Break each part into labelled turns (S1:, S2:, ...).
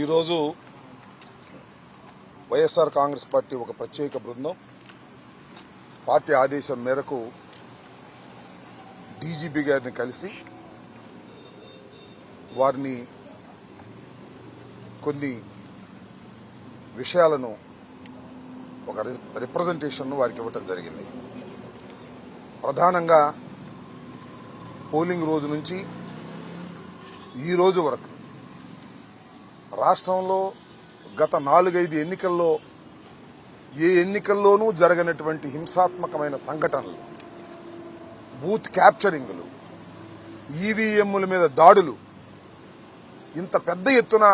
S1: ఈరోజు వైఎస్ఆర్ కాంగ్రెస్ పార్టీ ఒక ప్రత్యేక బృందం పార్టీ ఆదేశం మేరకు డీజీపీ గారిని కలిసి వారిని కొన్ని విషయాలను ఒక రిప్రజెంటేషన్ను వారికి ఇవ్వటం జరిగింది. ప్రధానంగా పోలింగ్ రోజు నుంచి ఈ రోజు వరకు రాష్ట్రంలో గత 4-5 ఎన్నికల్లో ఏ ఎన్నికల్లోనూ జరగనటువంటి హింసాత్మకమైన సంఘటనలు, బూత్ క్యాప్చరింగ్లు, ఈవీఎంల మీద దాడులు ఇంత పెద్ద ఎత్తున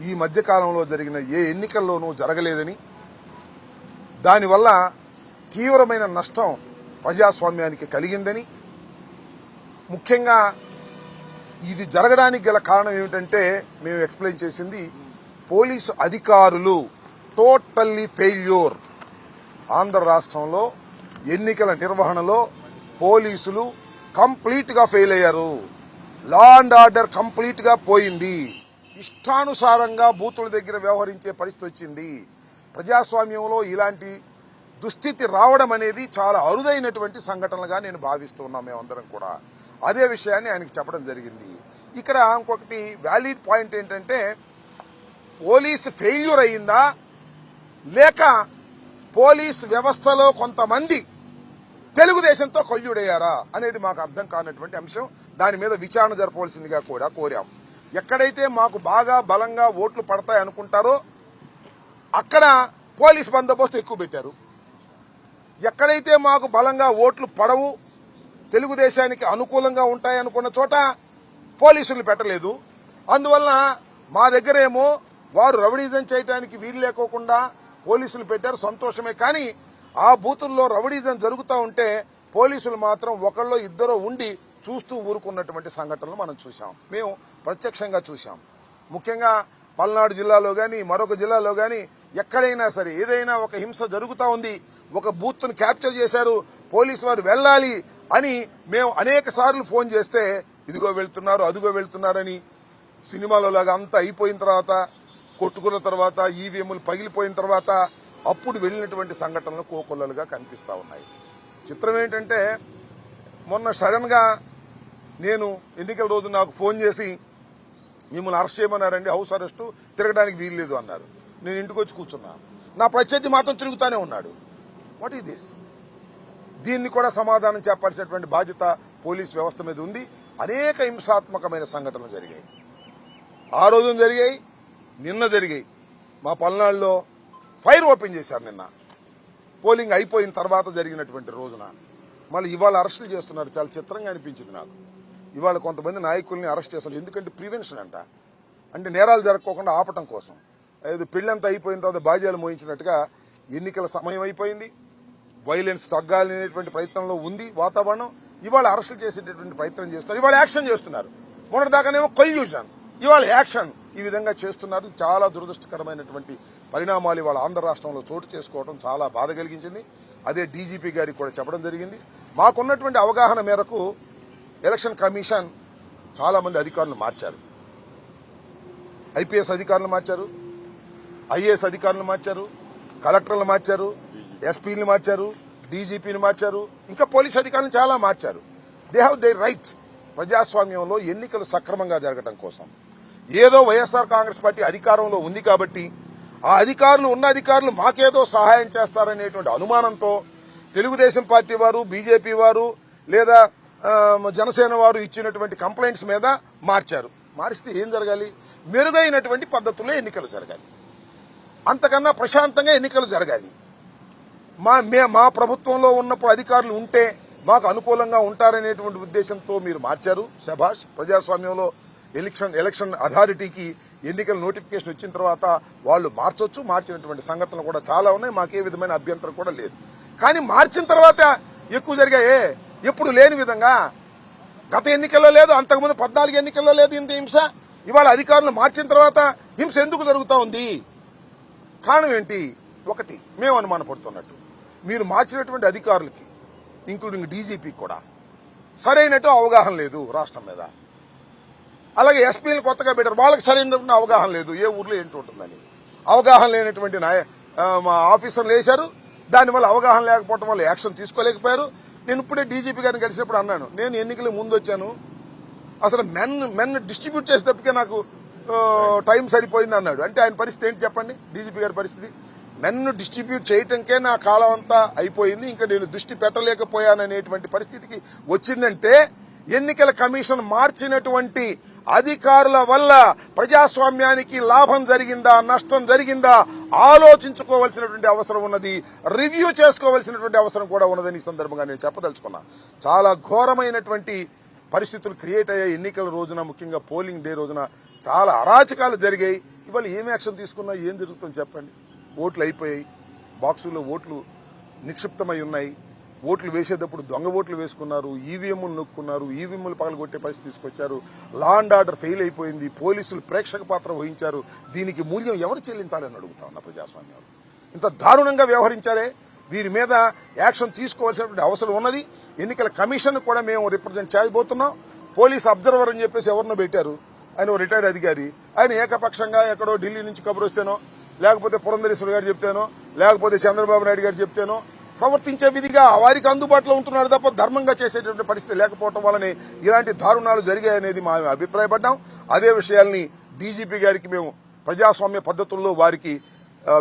S1: ఈ మధ్యకాలంలో జరిగిన ఏ ఎన్నికల్లోనూ జరగలేదని, దానివల్ల తీవ్రమైన నష్టం ప్రజాస్వామ్యానికి కలిగిందని, ముఖ్యంగా ఇది జరగడానికి గల కారణం ఏమిటంటే మేము ఎక్స్ప్లెయిన్ చేసింది పోలీసు అధికారులు టోటల్లీ ఫెయిల్యూర్. ఆంధ్ర రాష్ట్రంలో ఎన్నికల నిర్వహణలో పోలీసులు కంప్లీట్ గా ఫెయిల్ అయ్యారు. లా అండ్ ఆర్డర్ కంప్లీట్ గా పోయింది. ఇష్టానుసారంగా బూతుల దగ్గర వ్యవహరించే పరిస్థితి వచ్చింది. ప్రజాస్వామ్యంలో ఇలాంటి దుస్థితి రావడం అనేది చాలా అరుదైనటువంటి సంఘటనలుగా నేను భావిస్తున్నాం. మేమందరం కూడా అదే విషయాన్ని ఆయనకి చెప్పడం జరిగింది. ఇక్కడ ఇంకొకటి వ్యాలిడ్ పాయింట్ ఏంటంటే, పోలీసు ఫెయిల్యూర్ అయిందా లేక పోలీస్ వ్యవస్థలో కొంతమంది తెలుగుదేశంతో కొల్లుడయ్యారా అనేది మాకు అర్థం కానటువంటి అంశం. దాని మీద విచారణ జరపవలసిందిగా కూడా కోరాం. ఎక్కడైతే మాకు బాగా బలంగా ఓట్లు పడతాయి అనుకుంటారో అక్కడ పోలీస్ బందోబస్తు ఎక్కువ పెట్టారు. ఎక్కడైతే మాకు బలంగా ఓట్లు పడవు, తెలుగుదేశానికి అనుకూలంగా ఉంటాయనుకున్న చోట పోలీసులు పెట్టలేదు. అందువల్ల మా దగ్గరేమో వారు రౌడీజం చేయడానికి వీలు లేకోకుండా పోలీసులు పెట్టారు, సంతోషమే. కానీ ఆ బూతుల్లో రౌడీజం జరుగుతూ ఉంటే పోలీసులు మాత్రం ఒకళ్ళో ఇద్దరో ఉండి చూస్తూ ఊరుకున్నటువంటి సంఘటనలు మనం చూసాం. మేము ప్రత్యక్షంగా చూసాం. ముఖ్యంగా పల్నాడు జిల్లాలో గాని మరొక జిల్లాలో గాని ఎక్కడైనా సరే ఏదైనా ఒక హింస జరుగుతూ ఉంది, ఒక బూత్ను క్యాప్చర్ చేశారు, పోలీసు వారు వెళ్ళాలి అని మేము అనేక సార్లు ఫోన్ చేస్తే ఇదిగో వెళ్తున్నారు అదిగో వెళ్తున్నారని సినిమాలో లాగా అంతా అయిపోయిన తర్వాత, కొట్టుకున్న తర్వాత, ఈవీఎంలు పగిలిపోయిన తర్వాత అప్పుడు వెళ్ళినటువంటి సంఘటనలు కోకొల్లలుగా కనిపిస్తా ఉన్నాయి. చిత్రం ఏంటంటే, మొన్న సడన్ గా నేను ఎన్నికల రోజు నాకు ఫోన్ చేసి మిమ్మల్ని అరెస్ట్ చేయమన్నారండి, హౌస్ అరెస్టు, తిరగడానికి వీలు లేదు అన్నారు. నేను ఇంటికి వచ్చి కూర్చున్నా. నా ప్రత్యర్థి మాత్రం తిరుగుతానే ఉన్నాడు. What is this? దీన్ని కూడా సమాధానం చెప్పాల్సినటువంటి బాధ్యత పోలీస్ వ్యవస్థ మీద ఉంది. అనేక హింసాత్మకమైన సంఘటనలు జరిగాయి. ఆ రోజు జరిగాయి, నిన్న జరిగాయి. మా పల్నాడులో ఫైర్ ఓపెన్ చేశారు నిన్న, పోలింగ్ అయిపోయిన తర్వాత జరిగినటువంటి రోజున. మళ్ళీ ఇవాళ అరెస్టులు చేస్తున్నారు. చాలా చిత్రంగా అనిపించింది నాకు. ఇవాళ కొంతమంది నాయకుల్ని అరెస్ట్ చేస్తున్నారు. ఎందుకంటే ప్రివెన్షన్ అంట, అంటే నేరాలు జరగకోకుండా ఆపటం కోసం. ఏదో పెళ్లంతా అయిపోయిన తర్వాత బాధ్యాలు మోయించినట్టుగా ఎన్నికల సమయం అయిపోయింది, వైలెన్స్ తగ్గాలనేటువంటి ప్రయత్నంలో ఉంది వాతావరణం. ఇవాళ అరెస్టులు చేసేటటువంటి ప్రయత్నం చేస్తున్నారు. ఇవాళ యాక్షన్ చేస్తున్నారు. మొన్నటిదాకానేమో కొల్యూషన్, ఇవాళ యాక్షన్. ఈ విధంగా చేస్తున్నారు. చాలా దురదృష్టకరమైనటువంటి పరిణామాలు ఇవాళ ఆంధ్ర రాష్ట్రంలో చోటు చేసుకోవడం చాలా బాధ కలిగించింది. అదే డీజీపీ గారికి కూడా చెప్పడం జరిగింది. మాకున్నటువంటి అవగాహన మేరకు ఎలక్షన్ కమిషన్ చాలా మంది అధికారులు మార్చారు. ఐపీఎస్ అధికారులు మార్చారు, ఐఏఎస్ అధికారులు మార్చారు, కలెక్టర్లు మార్చారు, ఎస్పీని మార్చారు, డీజీపీని మార్చారు, ఇంకా పోలీస్ అధికారులను చాలా మార్చారు. They have they right. ప్రజాస్వామ్యంలో ఎన్నికలు సక్రమంగా జరగడం కోసం ఏదో వైఎస్ఆర్ కాంగ్రెస్ పార్టీ అధికారంలో ఉంది కాబట్టి ఆ అధికారులు ఉన్న అధికారులు మాకేదో సహాయం చేస్తారనేటువంటి అనుమానంతో తెలుగుదేశం పార్టీ వారు, బీజేపీ వారు లేదా జనసేన వారు ఇచ్చినటువంటి కంప్లైంట్స్ మీద మార్చారు. మారిస్తే ఏం జరగాలి? మెరుగైనటువంటి పద్ధతుల్లో ఎన్నికలు జరగాలి. అంతకన్నా ప్రశాంతంగా ఎన్నికలు జరగాలి. మా ప్రభుత్వంలో ఉన్నప్పుడు అధికారులు ఉంటే మాకు అనుకూలంగా ఉంటారనేటువంటి ఉద్దేశంతో మీరు మార్చారు. శభాష్. ప్రజాస్వామ్యంలో ఎలక్షన్ అథారిటీకి ఎన్నికల నోటిఫికేషన్ వచ్చిన తర్వాత వాళ్ళు మార్చొచ్చు. మార్చినటువంటి సంఘటనలు కూడా చాలా ఉన్నాయి. మాకే విధమైన అభ్యంతరం కూడా లేదు. కానీ మార్చిన తర్వాత ఎక్కువ జరిగాయే, ఎప్పుడు లేని విధంగా. గత ఎన్నికల్లో లేదు, అంతకుముందు 14 ఎన్నికల్లో లేదు ఇంత హింస. ఇవాళ అధికారులు మార్చిన తర్వాత హింస ఎందుకు జరుగుతూ ఉంది? కారణం ఏంటి? ఒకటి, మేము అనుమానపడుతున్నట్టు మీరు మార్చినటువంటి అధికారులకి, ఇంక్లూడింగ్ డీజీపీ కూడా సరైనట్టు అవగాహన లేదు రాష్ట్రం మీద. అలాగే ఎస్పీలు కొత్తగా పెట్టారు, వాళ్ళకి సరైన అవగాహన లేదు ఏ ఊర్లో ఏంటి ఉంటుందని. అవగాహన లేనటువంటి మా ఆఫీసర్లు వేశారు. దానివల్ల అవగాహన లేకపోవడం వల్ల యాక్షన్ తీసుకోలేకపోయారు. నేను ఇప్పుడే డీజీపీ గారిని కలిసినప్పుడు అన్నాను, నేను ఎన్నికల ముందు వచ్చాను, అసలు మెన్ డిస్ట్రిబ్యూట్ చేసేటప్పటికే నాకు టైం సరిపోయింది అన్నాడు. అంటే ఆయన పరిస్థితి ఏంటి చెప్పండి, డీజీపీ గారి పరిస్థితి. మెన్ను డిస్ట్రిబ్యూట్ చేయటంకే నా కాలం అంతా అయిపోయింది, ఇంకా నేను దృష్టి పెట్టలేకపోయాననేటువంటి పరిస్థితికి వచ్చిందంటే ఎన్నికల కమిషన్ మార్చినటువంటి అధికారుల వల్ల ప్రజాస్వామ్యానికి లాభం జరిగిందా నష్టం జరిగిందా ఆలోచించుకోవాల్సినటువంటి అవసరం ఉన్నది, రివ్యూ చేసుకోవాల్సినటువంటి అవసరం కూడా ఉన్నదని ఈ సందర్భంగా నేను చెప్పదలుచుకున్నా. చాలా ఘోరమైనటువంటి పరిస్థితులు క్రియేట్ అయ్యాయి ఎన్నికల రోజున, ముఖ్యంగా పోలింగ్ డే రోజున చాలా అరాచకాలు జరిగాయి. ఇవాళ ఏం యాక్షన్ తీసుకున్నా ఏం జరుగుతుందో చెప్పండి. ఓట్లు అయిపోయాయి, బాక్సుల్లో ఓట్లు నిక్షిప్తమై ఉన్నాయి, ఓట్లు వేసేటప్పుడు దొంగ ఓట్లు వేసుకున్నారు, ఈవీఎంలు నొక్కున్నారు, ఈవీఎంలు పగలగొట్టే పరిస్థితి తీసుకొచ్చారు, లా అండ్ ఆర్డర్ ఫెయిల్ అయిపోయింది, పోలీసులు ప్రేక్షక పాత్ర వహించారు. దీనికి మూల్యం ఎవరు చెల్లించాలని అడుగుతా ఉన్నా ప్రజాస్వామ్యం. ఇంత దారుణంగా వ్యవహరించారే, వీరి మీద యాక్షన్ తీసుకోవాల్సినటువంటి అవసరం ఉన్నది. ఎన్నికల కమిషన్ కూడా మేము రిప్రజెంట్ చేయబోతున్నాం. పోలీస్ అబ్జర్వర్ అని చెప్పేసి ఎవరినో పెట్టారు, ఆయన రిటైర్డ్ అధికారి. ఆయన ఏకపక్షంగా ఎక్కడో ఢిల్లీ నుంచి కబురు వస్తేనో, లేకపోతే పురంధరేశ్వరి గారు చెప్తేనో, లేకపోతే చంద్రబాబు నాయుడు గారు చెప్తేనో ప్రవర్తించే విధిగా వారికి అందుబాటులో ఉంటున్నారు తప్ప ధర్మంగా చేసేటువంటి పరిస్థితి లేకపోవడం వల్లనే ఇలాంటి దారుణాలు జరిగాయనేది మా అభిప్రాయపడ్డాం. అదే విషయాల్ని డీజీపీ గారికి మేము ప్రజాస్వామ్య పద్ధతుల్లో వారికి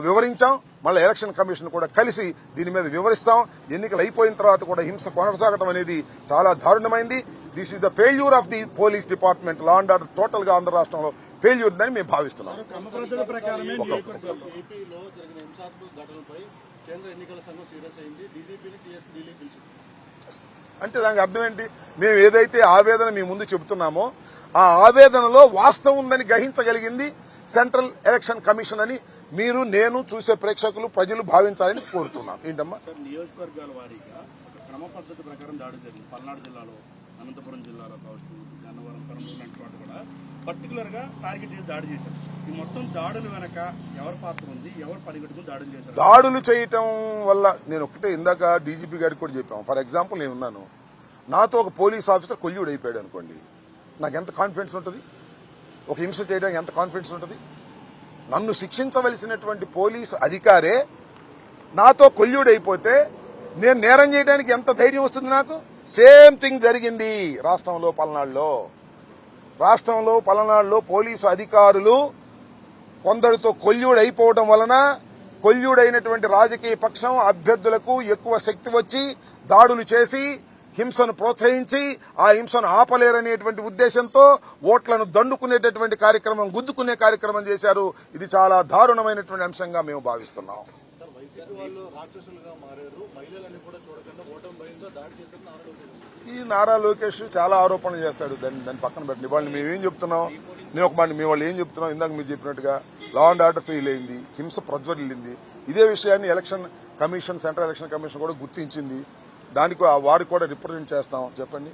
S1: వివరించాం. మళ్ళీ ఎలక్షన్ కమిషన్ కూడా కలిసి దీని మీద వివరిస్తాం. ఎన్నికలు అయిపోయిన తర్వాత కూడా హింస కొనసాగడం అనేది చాలా దారుణమైంది. This is the failure of the police department. Law and order total గా ఆంధ్ర రాష్ట్రంలో ఫెయిల్యూర్ ఉందని మేము భావిస్తున్నాం. అంటే దానికి అర్థం ఏంటి? మేము ఏదైతే ఆవేదన మీ ముందు చెబుతున్నామో ఆ ఆవేదనలో వాస్తవం ఉందని గ్రహించగలిగింది సెంట్రల్ ఎలక్షన్ కమిషన్ అని మీరు, నేను, చూసే ప్రేక్షకులు, ప్రజలు భావించాలని కోరుతున్నాం. ఏంటమ్మా?
S2: నియోజకవర్గాల వారీగా క్రమ పద్ధతి ప్రకారం దాడి జరిగింది. పల్నాడు జిల్లాలో, అనంతపురం జిల్లాలో కావచ్చు, గన్నవరం, కర్నూలు లాంటి చోట కూడా పర్టికులర్ గా టార్గెట్ చేసి దాడి చేశారు. ఈ మొత్తం దాడుల వెనక ఎవరి పాత్ర ఉంది, ఎవరు పరిగెట్టుకుని దాడులు చేశారు?
S1: దాడులు చేయటం వల్ల నేను ఒకటే ఇందాక డీజీపీ గారికి కూడా చెప్పాం. ఫర్ ఎగ్జాంపుల్ నేను ఉన్నాను, నాతో ఒక పోలీస్ ఆఫీసర్ కొల్యూడ్ అయిపోయాడు అనుకోండి, నాకు ఎంత కాన్ఫిడెన్స్ ఉంటుంది? ఒక హింస చేయడానికి ఎంత కాన్ఫిడెన్స్ ఉంటుంది? నన్ను శిక్షించవలసినటువంటి పోలీసు అధికారే నాతో కొల్యూడ్ అయిపోతే నేను నేరం చేయడానికి ఎంత ధైర్యం వస్తుంది నాకు? సేమ్ థింగ్ జరిగింది రాష్ట్రంలో పల్నాడులో పోలీసు అధికారులు కొందరితో కొల్యూడ్ అయిపోవడం వలన కొల్యూడ్ అయినటువంటి రాజకీయ పక్షం అభ్యర్థులకు ఎక్కువ శక్తి వచ్చి దాడులు చేసి హింసను ప్రోత్సహించి ఆ హింసను ఆపలేరనేటువంటి ఉద్దేశంతో ఓట్లను దండుకునేటటువంటి కార్యక్రమం, గుద్దుకునే కార్యక్రమం చేశారు. ఇది చాలా దారుణమైనటువంటి అంశంగా మేము భావిస్తున్నాం. ఈ నారా లోకేష్ చాలా ఆరోపణలు చేస్తాడు, దాన్ని పక్కన పెట్టండి. వాళ్ళు మేమేం చెప్తున్నాం, నేను ఒక మాట మీ వాళ్ళు ఏం చెప్తున్నాం, ఇందాక మీరు చెప్పినట్టుగా లా అండ్ ఆర్డర్ ఫెయిల్ అయింది, హింస ప్రజ్వరిల్లింది. ఇదే విషయాన్ని election commission, central election commission కూడా గుర్తించింది. దానికి వారికి కూడా రిప్రజెంట్ చేస్తాం. చెప్పండి.